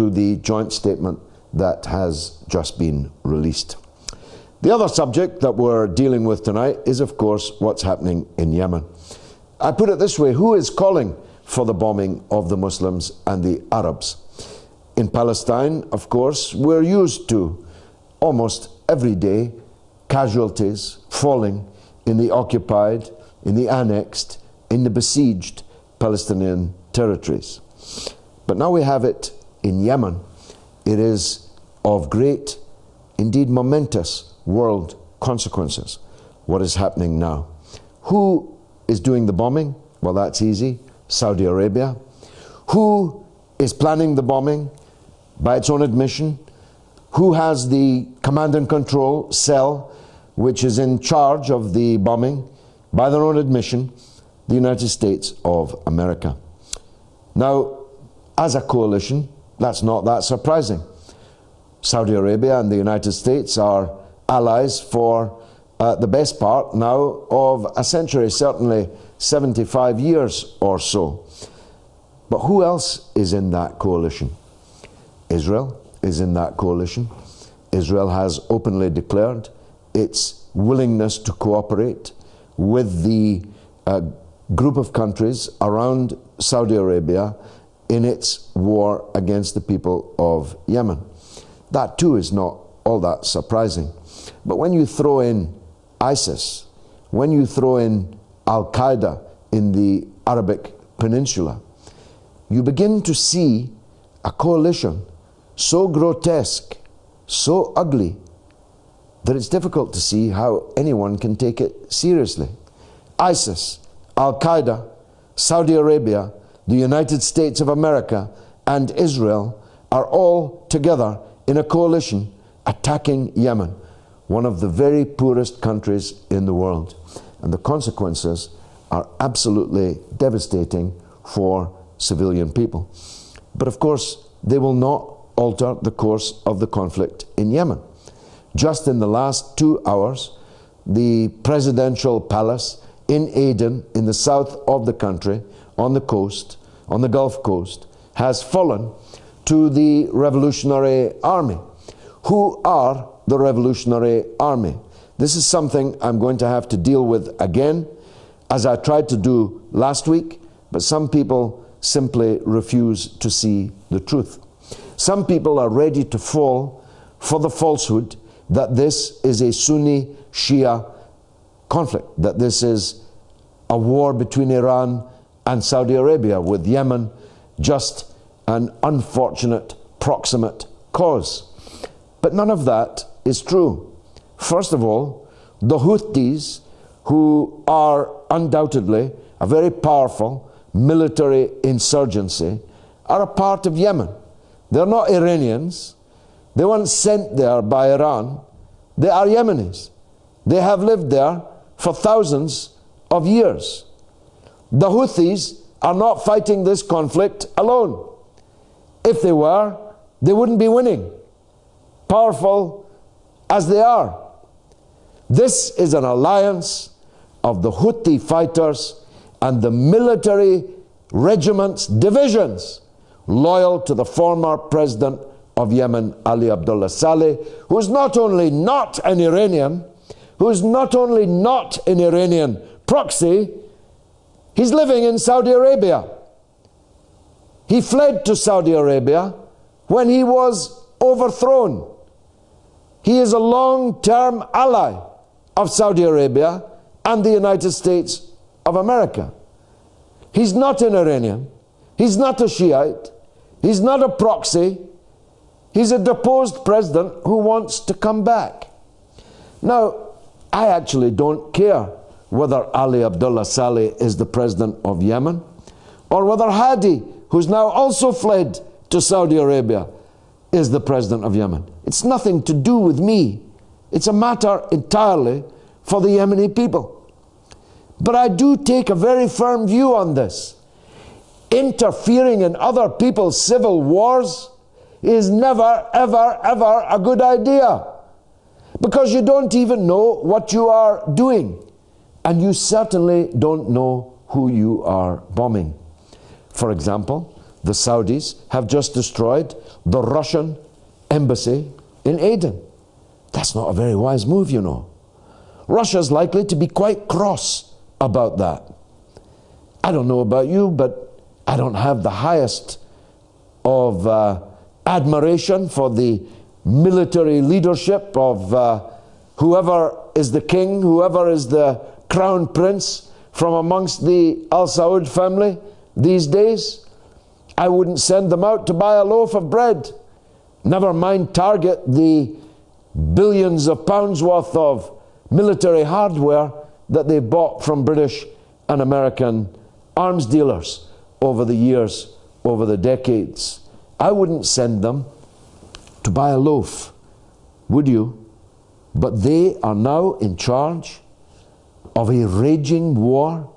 to the joint statement that has just been released. The other subject that we're dealing with tonight is, of course, what's happening in Yemen. I put it this way: who is calling for the bombing of the Muslims and the Arabs? In Palestine, of course, we're used to almost every day casualties falling in the occupied, in the annexed, in the besieged Palestinian territories. But now we have it in Yemen. It is of great, indeed momentous, world consequences, what is happening now. Who is doing the bombing? Well, that's easy: Saudi Arabia. Who is planning the bombing? By its own admission. Who has the command and control cell which is in charge of the bombing? By their own admission, the United States of America. Now, as a coalition, that's not that surprising. Saudi Arabia and the United States are allies for the best part now of a century, certainly 75 years or so. But who else is in that coalition? Israel is in that coalition. Israel has openly declared its willingness to cooperate with the group of countries around Saudi Arabia in its war against the people of Yemen. That too is not all that surprising. But when you throw in ISIS, when you throw in Al-Qaeda in the Arabic Peninsula, you begin to see a coalition so grotesque, so ugly, that it's difficult to see how anyone can take it seriously. ISIS, Al-Qaeda, Saudi Arabia, the United States of America, and Israel are all together in a coalition attacking Yemen, one of the very poorest countries in the world. And the consequences are absolutely devastating for civilian people. But of course, they will not alter the course of the conflict in Yemen. Just in the last 2 hours, the presidential palace in Aden, in the south of the country, on the coast, on the Gulf Coast, has fallen to the Revolutionary Army. Who are the Revolutionary Army? This is something I'm going to have to deal with again, as I tried to do last week, but some people simply refuse to see the truth. Some people are ready to fall for the falsehood that this is a Sunni-Shia conflict, that this is a war between Iran and Saudi Arabia, with Yemen just an unfortunate proximate cause. But none of that is true. First of all, the Houthis, who are undoubtedly a very powerful military insurgency, are a part of Yemen. They're not Iranians. They weren't sent there by Iran. They are Yemenis. They have lived there for thousands of years. The Houthis are not fighting this conflict alone. If they were, they wouldn't be winning, powerful as they are. This is an alliance of the Houthi fighters and the military regiments, divisions, loyal to the former president of Yemen, Ali Abdullah Saleh, who's not only not an Iranian, who's not only not an Iranian proxy, he's living in Saudi Arabia. He fled to Saudi Arabia when he was overthrown. He is a long-term ally of Saudi Arabia and the United States of America. He's not an Iranian. He's not a Shiite. He's not a proxy. He's a deposed president who wants to come back. Now, I actually don't care whether Ali Abdullah Saleh is the president of Yemen, or whether Hadi, who's now also fled to Saudi Arabia, is the president of Yemen. It's nothing to do with me. It's a matter entirely for the Yemeni people. But I do take a very firm view on this. Interfering in other people's civil wars is never, ever, ever a good idea, because you don't even know what you are doing, and you certainly don't know who you are bombing. For example, the Saudis have just destroyed the Russian embassy in Aden. That's not a very wise move, you know. Russia's likely to be quite cross about that. I don't know about you, but I don't have the highest of admiration for the military leadership of whoever is the king, whoever is the crown prince from amongst the Al Saud family these days. I wouldn't send them out to buy a loaf of bread. Never mind target the billions of pounds worth of military hardware that they bought from British and American arms dealers over the years, over the decades. I wouldn't send them to buy a loaf, would you? But they are now in charge of a raging war